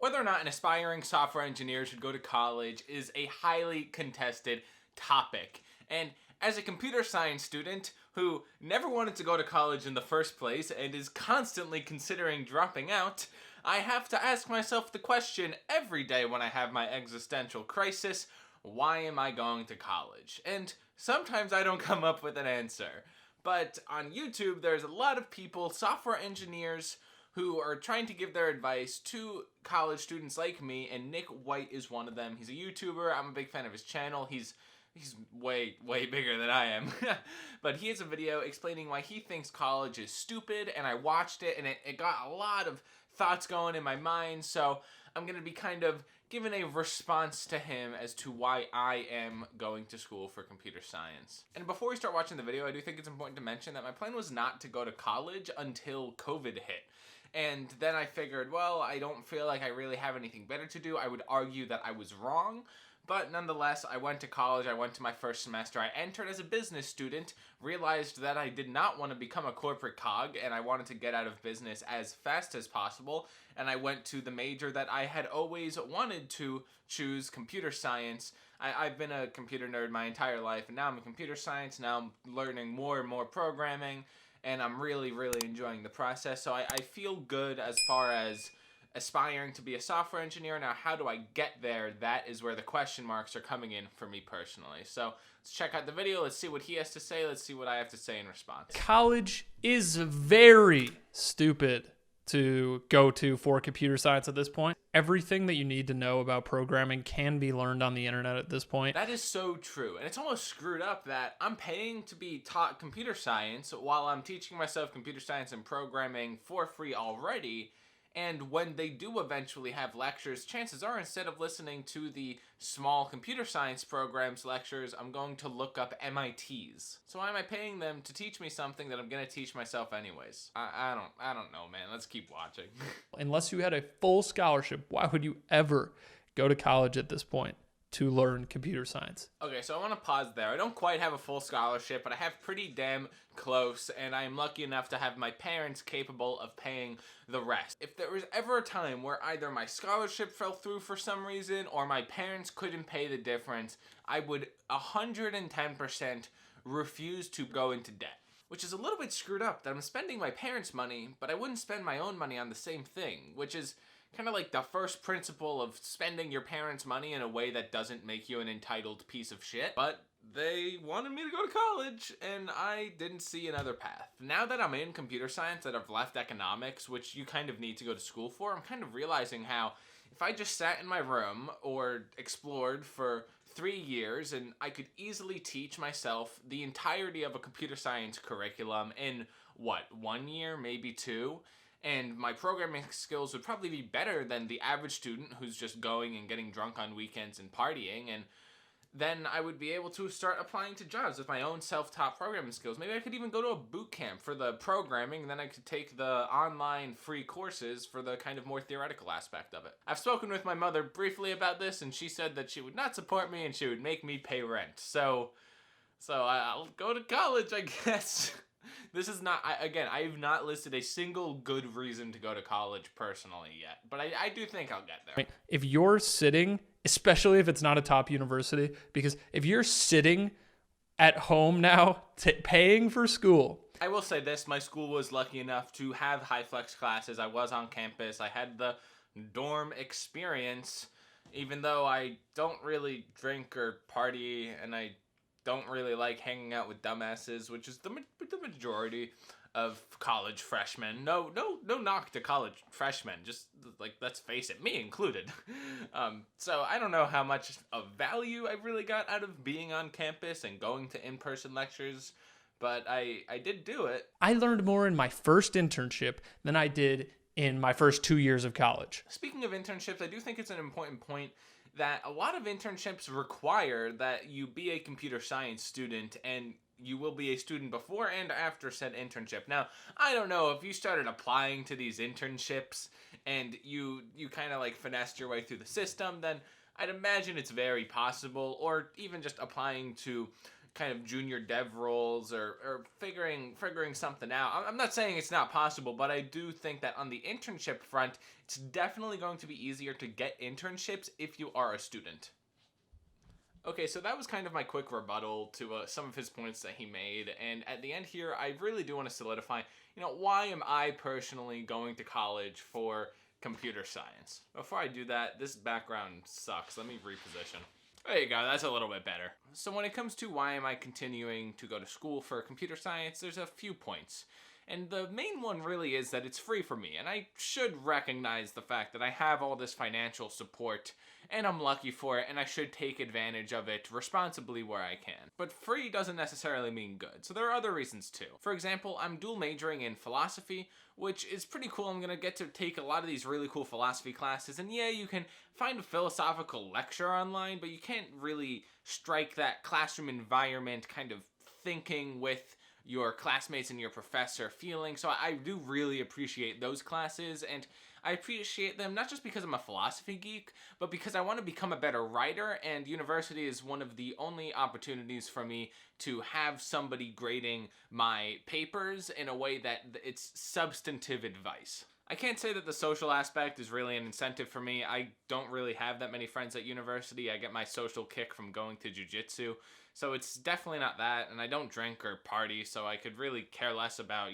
Whether or not an aspiring software engineer should go to college is a highly contested topic. And as a computer science student who never wanted to go to college in the first place and is constantly considering dropping out, I have to ask myself the question every day when I have my existential crisis: why am I going to college? And sometimes I don't come up with an answer. But on YouTube, there's a lot of people, software engineers, who are trying to give their advice to college students like me, and Nick White is one of them. He's a YouTuber. I'm a big fan of his channel. He's way bigger than I am. But he has a video explaining why he thinks college is stupid, and I watched it, and it got a lot of thoughts going in my mind, so I'm going to be kind of giving a response to him as to why I am going to school for computer science. And before we start watching the video, I do think it's important to mention that my plan was not to go to college until COVID hit. And then I figured, well, I don't feel like I really have anything better to do. I would argue that I was wrong. But nonetheless, I went to college, I went to my first semester, I entered as a business student, realized that I did not want to become a corporate cog, and I wanted to get out of business as fast as possible, and I went to the major that I had always wanted to choose, computer science. I've been a computer nerd my entire life, and now I'm in computer science, now I'm learning more and more programming, and I'm really enjoying the process, so I feel good as far as aspiring to be a software engineer. Now, how do I get there? That is where the question marks are coming in for me personally. So let's check out the video. Let's see what he has to say. Let's see what I have to say in response. College is very stupid to go to for computer science at this point. Everything that you need to know about programming can be learned on the internet at this point. That is so true. And it's almost screwed up that I'm paying to be taught computer science while I'm teaching myself computer science and programming for free already. And when they do eventually have lectures, chances are, instead of listening to the small computer science programs lectures, I'm going to look up MIT's. So why am I paying them to teach me something that I'm going to teach myself anyways? I don't know, man. Let's keep watching. Unless you had a full scholarship, why would you ever go to college at this point to learn computer science? Okay, so I want to pause there. I don't quite have a full scholarship, but I have pretty damn close, and I am lucky enough to have my parents capable of paying the rest. If there was ever a time where either my scholarship fell through for some reason or my parents couldn't pay the difference, I would 110% refuse to go into debt. Which is a little bit screwed up that I'm spending my parents' money, but I wouldn't spend my own money on the same thing, which is kind of like the first principle of spending your parents' money in a way that doesn't make you an entitled piece of shit. But they wanted me to go to college, and I didn't see another path. Now that I'm in computer science, that I've left economics, which you kind of need to go to school for, I'm kind of realizing how if I just sat in my room or explored for 3 years, and I could easily teach myself the entirety of a computer science curriculum in, 1 year, maybe 2? And my programming skills would probably be better than the average student who's just going and getting drunk on weekends and partying. And then I would be able to start applying to jobs with my own self-taught programming skills. Maybe I could even go to a boot camp for the programming, and then I could take the online free courses for the kind of more theoretical aspect of it. I've spoken with my mother briefly about this, and she said that she would not support me and she would make me pay rent. So I'll go to college, I guess. This is not, I've not listed a single good reason to go to college personally yet, but I do think I'll get there. If you're sitting, especially if it's not a top university, because if you're sitting at home now paying for school. I will say this, my school was lucky enough to have high flex classes. I was on campus. I had the dorm experience, even though I don't really drink or party, and I don't really like hanging out with dumbasses, which is the majority of college freshmen. No knock to college freshmen, just like, let's face it, me included. So I don't know how much of value I really got out of being on campus and going to in-person lectures, but I did do it. I learned more in my first internship than I did in my first 2 years of college. Speaking of internships, I do think it's an important point that a lot of internships require that you be a computer science student, and you will be a student before and after said internship. Now, I don't know if you started applying to these internships and you kind of like finessed your way through the system, then I'd imagine it's very possible, or even just applying to kind of junior dev roles or figuring something out. I'm not saying it's not possible, but I do think that on the internship front, it's definitely going to be easier to get internships if you are a student. Okay, so that was kind of my quick rebuttal to some of his points that he made, and at the end here, I really do want to solidify, why am I personally going to college for computer science? Before I do that, this background sucks. Let me reposition. There you go, that's a little bit better. So when it comes to why am I continuing to go to school for computer science, there's a few points. And the main one really is that it's free for me, and I should recognize the fact that I have all this financial support, and I'm lucky for it, and I should take advantage of it responsibly where I can. But free doesn't necessarily mean good, so there are other reasons too. For example, I'm dual majoring in philosophy, which is pretty cool. I'm gonna get to take a lot of these really cool philosophy classes, and yeah, you can find a philosophical lecture online, but you can't really strike that classroom environment kind of thinking with your classmates and your professor feeling. So I do really appreciate those classes, and I appreciate them not just because I'm a philosophy geek, but because I want to become a better writer, and university is one of the only opportunities for me to have somebody grading my papers in a way that it's substantive advice. I can't say that the social aspect is really an incentive for me. I don't really have that many friends at university. I get my social kick from going to jiu-jitsu. So it's definitely not that, and I don't drink or party, so I could really care less about,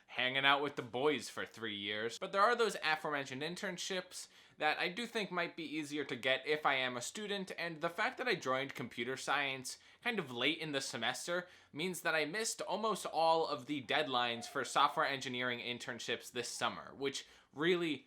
hanging out with the boys for 3 years. But there are those aforementioned internships that I do think might be easier to get if I am a student, and the fact that I joined computer science kind of late in the semester means that I missed almost all of the deadlines for software engineering internships this summer, which really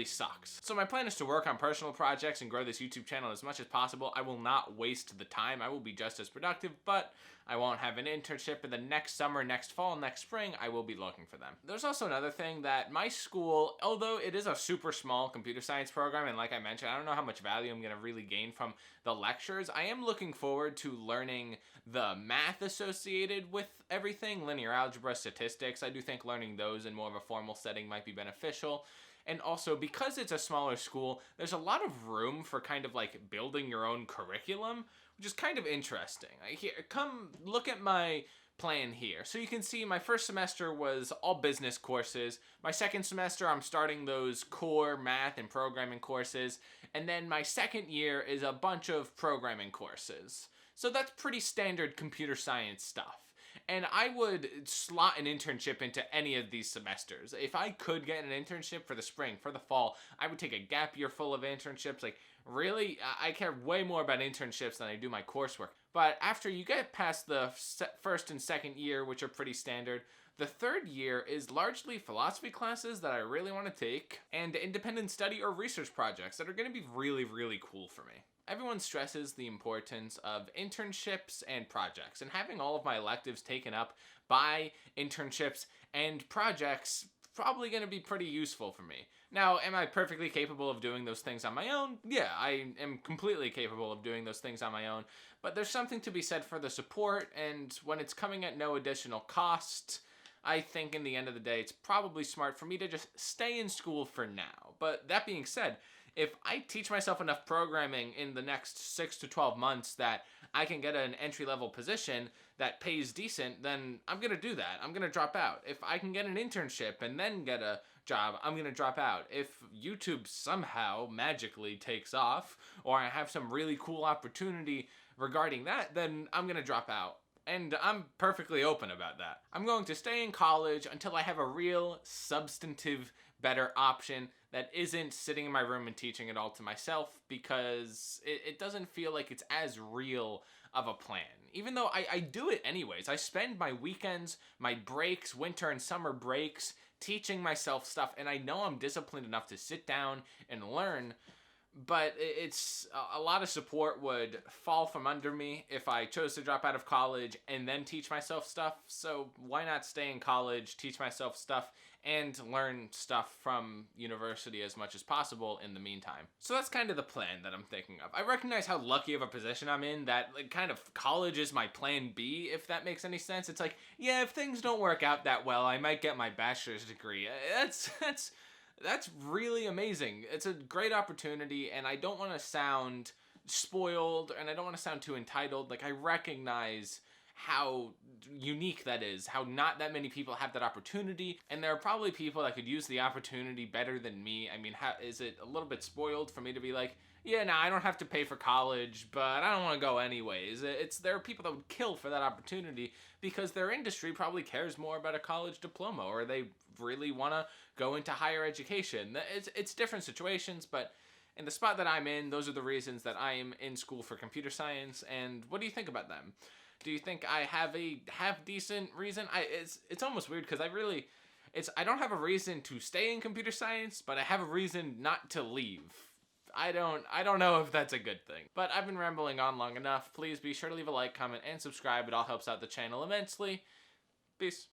sucks. So my plan is to work on personal projects and grow this YouTube channel as much as possible. I will not waste the time. I will be just as productive, but I won't have an internship in the next summer, next fall, next spring. I will be looking for them. There's also another thing that my school, although it is a super small computer science program, and like I mentioned, I don't know how much value I'm going to really gain from the lectures. I am looking forward to learning the math associated with everything, linear algebra, statistics. I do think learning those in more of a formal setting might be beneficial. And also, because it's a smaller school, there's a lot of room for kind of like building your own curriculum, which is kind of interesting. Come look at my plan here. So you can see my first semester was all business courses. My second semester, I'm starting those core math and programming courses. And then my second year is a bunch of programming courses. So that's pretty standard computer science stuff. And I would slot an internship into any of these semesters. If I could get an internship for the spring, for the fall, I would take a gap year full of internships. Like, really, I care way more about internships than I do my coursework. But after you get past the first and second year, which are pretty standard, the third year is largely philosophy classes that I really want to take, and independent study or research projects that are going to be really cool for me. Everyone stresses the importance of internships and projects, and having all of my electives taken up by internships and projects probably going to be pretty useful for me. Now, am I perfectly capable of doing those things on my own? Yeah, I am completely capable of doing those things on my own, but there's something to be said for the support, and when it's coming at no additional cost, I think in the end of the day, it's probably smart for me to just stay in school for now. But that being said, if I teach myself enough programming in the next 6 to 12 months that I can get an entry-level position that pays decent, then I'm going to do that. I'm going to drop out. If I can get an internship and then get a job, I'm going to drop out. If YouTube somehow magically takes off, or I have some really cool opportunity regarding that, then I'm going to drop out. And I'm perfectly open about that. I'm going to stay in college until I have a real, substantive, better option that isn't sitting in my room and teaching it all to myself, because it doesn't feel like it's as real of a plan. Even though I do it anyways. I spend my weekends, my breaks, winter and summer breaks, teaching myself stuff, and I know I'm disciplined enough to sit down and learn, but it's a lot of support would fall from under me if I chose to drop out of college and then teach myself stuff. So why not stay in college, teach myself stuff, and learn stuff from university as much as possible in the meantime. So that's kind of the plan that I'm thinking of. I recognize how lucky of a position I'm in that kind of college is my plan B, if that makes any sense. It's like, yeah, if things don't work out that well, I might get my bachelor's degree. That's really amazing. It's a great opportunity, and I don't want to sound spoiled, and I don't want to sound too entitled. Like, I recognize how unique that is, how not that many people have that opportunity, and there are probably people that could use the opportunity better than me. I mean, how is it a little bit spoiled for me to be like, yeah, no, I don't have to pay for college, but I don't want to go anyways. There are people that would kill for that opportunity because their industry probably cares more about a college diploma, or they really want to go into higher education. It's different situations, but in the spot that I'm in, those are the reasons that I am in school for computer science. And what do you think about them? Do you think I have a half decent reason? It's almost weird because I don't have a reason to stay in computer science, but I have a reason not to leave. I don't know if that's a good thing. But I've been rambling on long enough. Please be sure to leave a like, comment, and subscribe. It all helps out the channel immensely. Peace.